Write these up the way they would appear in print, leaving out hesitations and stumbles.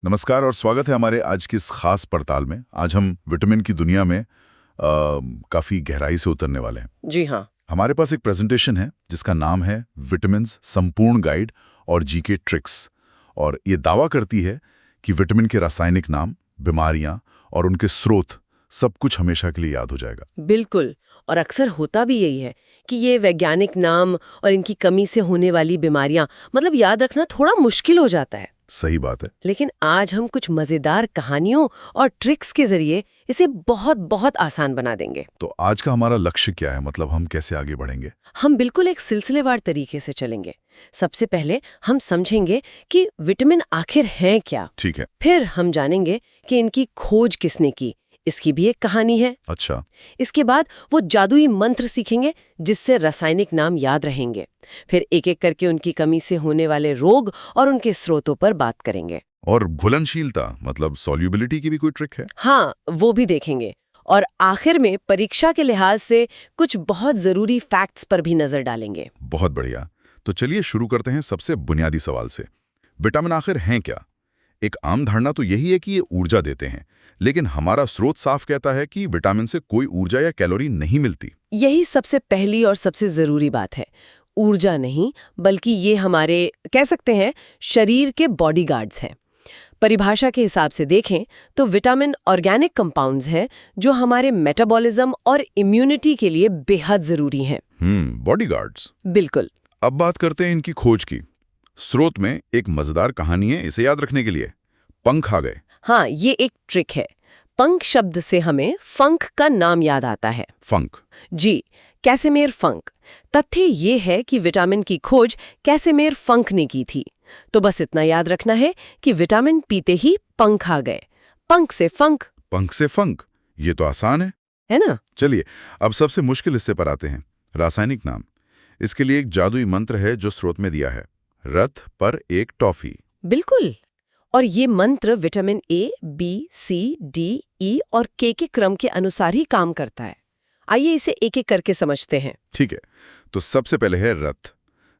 नमस्कार और स्वागत है हमारे आज की इस खास पड़ताल में। आज हम विटामिन की दुनिया में काफ़ी गहराई से उतरने वाले हैं। जी हाँ। हमारे पास एक प्रेजेंटेशन है जिसका नाम है विटामिन्स संपूर्ण गाइड और जीके ट्रिक्स, और ये दावा करती है कि विटामिन के रासायनिक नाम, बीमारियां और उनके स्रोत सब कुछ हमेशा के लिए याद हो जाएगा। बिल्कुल। और अक्सर होता भी यही है कि ये वैज्ञानिक नाम और इनकी कमी से होने वाली बीमारियां याद रखना थोड़ा मुश्किल हो जाता है। सही बात है। लेकिन आज हम कुछ मजेदार कहानियों और ट्रिक्स के जरिए इसे बहुत बहुत आसान बना देंगे। तो आज का हमारा लक्ष्य क्या है, मतलब हम कैसे आगे बढ़ेंगे? हम बिल्कुल एक सिलसिलेवार तरीके से चलेंगे। सबसे पहले हम समझेंगे कि विटामिन आखिर हैं क्या। ठीक है। फिर हम जानेंगे कि इनकी खोज किसने की, इसकी भी एक कहानी है। अच्छा। इसके बाद वो जादुई मंत्र सीखेंगे जिससे रासायनिक नाम याद रहेंगे। फिर एक एक करके उनकी कमी से होने वाले रोग और उनके स्रोतों पर बात करेंगे। और घुलनशीलता मतलब सॉल्युबिलिटी की भी कोई ट्रिक है? हाँ, वो भी देखेंगे। और आखिर में परीक्षा के लिहाज से कुछ बहुत जरूरी फैक्ट्स पर भी नजर डालेंगे। बहुत बढ़िया। तो चलिए शुरू करते हैं सबसे बुनियादी सवाल से। विटामिन आखिर हैं क्या? एक आम धारणा तो यही है कि ये ऊर्जा देते हैं, लेकिन हमारा स्रोत साफ कहता है कि विटामिन से कोई ऊर्जा या कैलोरी नहीं मिलती। यही सबसे पहली और सबसे जरूरी बात है। ऊर्जा नहीं, बल्कि ये हमारे कह सकते हैं शरीर के बॉडीगार्ड्स हैं। परिभाषा के हिसाब से देखें तो विटामिन ऑर्गेनिक कंपाउंड्स हैं जो हमारे मेटाबॉलिज्म और इम्यूनिटी के लिए बेहद जरूरी हैं। बॉडीगार्ड्स। बिल्कुल। अब बात करते हैं इनकी खोज की। स्रोत में एक मजेदार कहानी है इसे याद रखने के लिए। पंख आ गए। हाँ, ये एक ट्रिक है। पंख शब्द से हमें फंक का नाम याद आता है। फंक? जी, कैसेमेर फंक। तथ्य ये है कि विटामिन की खोज कैसेमेर फंक ने की थी। तो बस इतना याद रखना है कि विटामिन पीते ही पंख आ गए। पंख से फंक। पंख से फंक, ये तो आसान है ना? चलिए अब सबसे मुश्किल हिस्से पर आते हैं, रासायनिक नाम। इसके लिए एक जादुई मंत्र है जो स्रोत में दिया है, रथ पर एक टॉफी। बिल्कुल। और ये मंत्र vitamin A, B, C, D, E और के क्रम के अनुसार ही काम करता है। आइए इसे एक एक करके समझते हैं। ठीक है, तो सबसे पहले है रथ।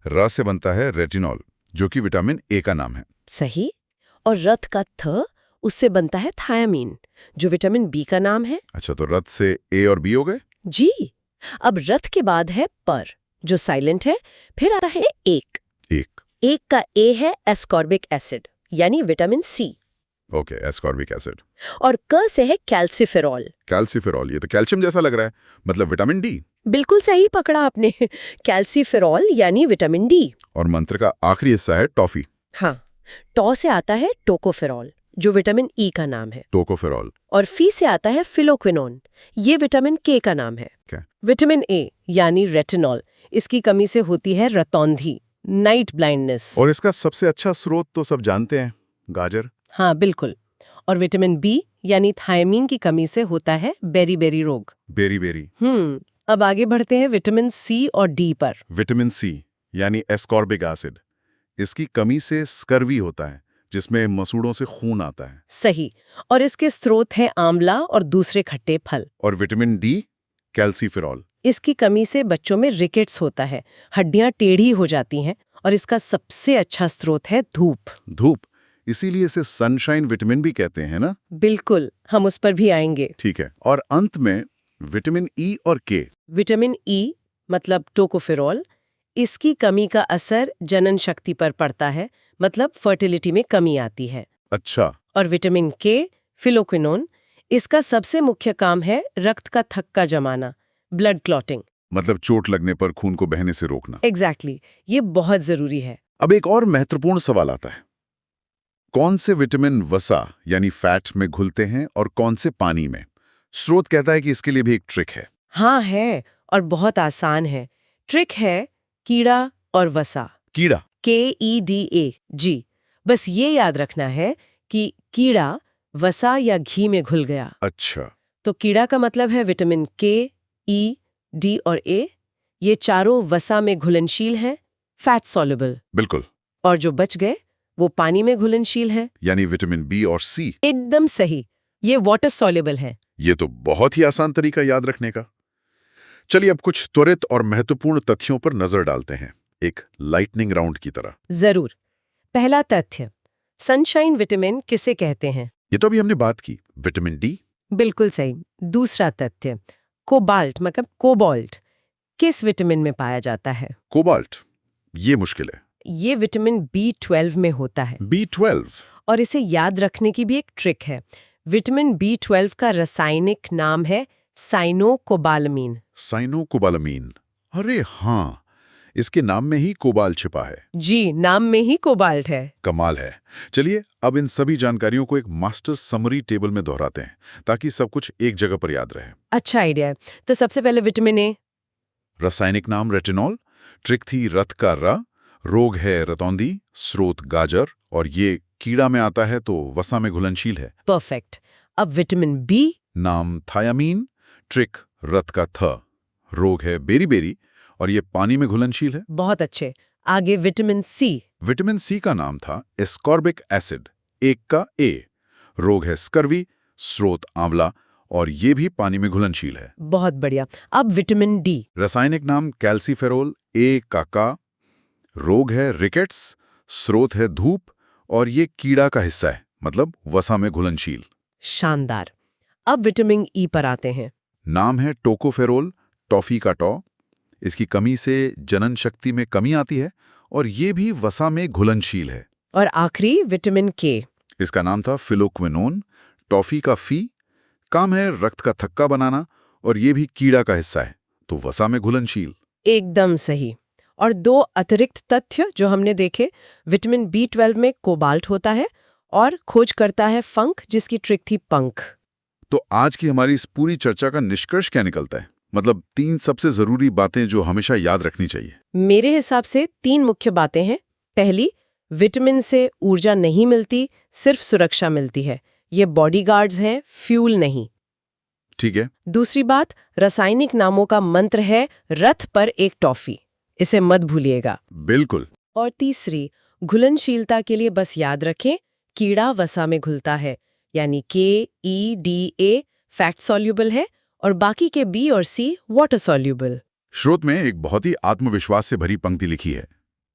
र से बनता है रेटिनॉल, जो कि विटामिन ए का नाम है। सही। और रथ का थ, उससे बनता है थायामीन, जो विटामिन बी का नाम है। अच्छा, तो रथ से ए और बी हो गए। जी। अब रथ के बाद है पर, जो साइलेंट है। फिर आता है एक। एक का ए है एस्कॉर्बिक एसिड, यानी vitamin C. Okay, ascorbic acid. और क से है कैल्सिफेरॉल। कैल्सिफेरॉल, ये तो कैल्शियम जैसा लग रहा है, मतलब विटामिन डी। बिल्कुल सही पकड़ा आपने। कैल्सिफेरॉल यानी विटामिन डी। और मंत्र का आखिरी हिस्सा है टॉफी। हाँ, टॉ से आता है टोकोफेरॉल, जो विटामिन ई का नाम है। टोकोफेरॉल। और फी से आता है फिलोक्विनोन, ये विटामिन के का नाम है। क्या? विटामिन ए यानी रेटिनॉल, इसकी कमी से होती है रतौंधी, नाइट ब्लाइंडनेस। और इसका सबसे अच्छा स्रोत तो सब जानते हैं, गाजर। हाँ बिल्कुल। और विटामिन बी यानी थायमीन की कमी से होता है बेरी रोग। बेरी। अब आगे बढ़ते हैं विटामिन सी और डी पर। विटामिन सी यानी एस्कॉर्बिक एसिड, इसकी कमी से स्कर्वी होता है, जिसमें मसूड़ों से खून आता है। सही। और इसके स्रोत हैं आंवला और दूसरे खट्टे फल। और विटामिन डी, कैल्सिफेरॉल, इसकी कमी से बच्चों में रिकेट्स होता है, हड्डियां टेढ़ी हो जाती हैं। और इसका सबसे अच्छा स्रोत है धूप। इसीलिए इसे सनशाइन विटामिन भी कहते हैं ना? बिल्कुल, हम उस पर भी आएंगे। ठीक है। और अंत में विटामिन ई और के। विटामिन ई मतलब टोकोफेरॉल, इसकी कमी का असर जनन शक्ति पर पड़ता है, मतलब फर्टिलिटी में कमी आती है। अच्छा। और विटामिन के, फिलोक्विनोन, इसका सबसे मुख्य काम है रक्त का थक्का जमाना, ब्लड क्लॉटिंग। मतलब चोट लगने पर खून को बहने से रोकना। एग्जैक्टली, ये बहुत जरूरी है। अब एक और महत्वपूर्ण सवाल आता है, कौन से विटामिन वसा यानी फैट में घुलते हैं और कौन से पानी में? स्रोत कहता है कि इसके लिए भी एक ट्रिक है। हाँ है, और बहुत आसान है। ट्रिक है कीड़ा और वसा। कीड़ा? KEDA। जी, बस ये याद रखना है कि कीड़ा वसा या घी में घुल गया। अच्छा। तो कीड़ा का मतलब है विटामिन के, ई, डी और ए। ये चारों वसा में घुलनशील हैं, फैट सॉल्युबल। बिल्कुल। और जो बच गए वो पानी में घुलनशील हैं, यानी विटामिन बी और सी। एकदम सही, ये वाटर सॉल्युबल हैं। ये तो बहुत ही आसान तरीका याद रखने का। चलिए अब कुछ त्वरित और महत्वपूर्ण तथ्यों पर नजर डालते हैं, एक लाइटनिंग राउंड की तरह। जरूर। पहला तथ्य, सनशाइन विटामिन किसे कहते हैं? ये तो अभी हमने बात की, विटामिन डी। बिल्कुल सही। दूसरा तथ्य, कोबाल्ट मतलब कोबाल्ट किस विटामिन में पाया जाता है? कोबाल्ट, ये मुश्किल है। ये विटामिन B12 में होता है। B12? और इसे याद रखने की भी एक ट्रिक है। विटामिन B12 का रासायनिक नाम है साइनोकोबालामीन। साइनोकोबालामीन, अरे हाँ, इसके नाम में ही कोबाल्ट छिपा है। जी, नाम में ही कोबाल्ट है। कमाल है। चलिए अब इन सभी जानकारियों को एक मास्टर समरी टेबल में दोहराते हैं ताकि सब कुछ एक जगह पर याद रहे। अच्छा आइडिया है। तो सबसे पहले विटामिन ए। रासायनिक नाम रेटिनॉल, ट्रिक थी रथ का र, रोग है रतौंधी, स्रोत गाजर, और ये कीड़ा में आता है तो वसा में घुलनशील है। परफेक्ट। अब विटामिन बी। नाम थायामीन, ट्रिक रथ का थ, रोग है बेरी-बेरी, और ये पानी में घुलनशील है। बहुत अच्छे। आगे विटामिन सी। विटामिन सी का नाम था एस्कॉर्बिक एसिड, एक का ए, रोग है स्कर्वी, स्रोत आंवला, और ये भी पानी में घुलनशील है। बहुत बढ़िया। अब विटामिन डी। रासायनिक नाम कैल्सीफेरोल, ए का, रोग है रिकेट्स, स्रोत है धूप, और ये कीड़ा का हिस्सा है, मतलब वसा में घुलनशील। शानदार। अब विटामिन ई पर आते हैं। नाम है टोकोफेरोल, टॉफी का टॉ, इसकी कमी से जनन शक्ति में कमी आती है, और ये भी वसा में घुलनशील है। और आखिरी विटामिन के। इसका नाम था फिलोक्विनोन, टॉफी का फी, काम है रक्त का थक्का बनाना, और ये भी कीड़ा का हिस्सा है, तो वसा में घुलनशील। एकदम सही। और दो अतिरिक्त तथ्य जो हमने देखे, विटामिन B12 में कोबाल्ट होता है और खोज करता है फंक, जिसकी ट्रिक थी पंख। तो आज की हमारी इस पूरी चर्चा का निष्कर्ष क्या निकलता है? मतलब 3 सबसे जरूरी बातें जो हमेशा याद रखनी चाहिए। मेरे हिसाब से 3 मुख्य बातें हैं। पहली, विटामिन से ऊर्जा नहीं मिलती, सिर्फ सुरक्षा मिलती है। ये बॉडीगार्ड्स हैं, फ्यूल नहीं। ठीक है। दूसरी बात, रासायनिक नामों का मंत्र है रथ पर एक टॉफी, इसे मत भूलिएगा। बिल्कुल। और तीसरी, घुलनशीलता के लिए बस याद रखें, कीड़ा वसा में घुलता है, यानी KEDA फैट सॉल्युबल है और बाकी के B और C वाटर सॉल्युबल। स्रोत में एक बहुत ही आत्मविश्वास से भरी पंक्ति लिखी है।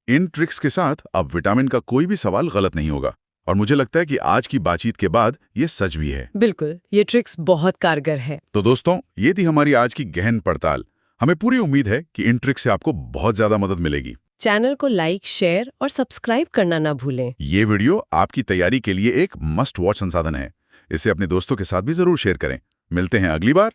इन ट्रिक्स के साथ अब विटामिन का कोई भी सवाल गलत नहीं होगा, और मुझे लगता है कि आज की बातचीत के बाद ये सच भी है। बिल्कुल, ये ट्रिक्स बहुत कारगर है। तो दोस्तों, ये थी हमारी आज की गहन पड़ताल। हमें पूरी उम्मीद है कि इन ट्रिक्स से आपको बहुत ज्यादा मदद मिलेगी। चैनल को लाइक, शेयर और सब्सक्राइब करना ना भूलें। ये वीडियो आपकी तैयारी के लिए एक मस्ट वॉच संसाधन है। इसे अपने दोस्तों के साथ भी जरूर शेयर करें। मिलते हैं अगली बार।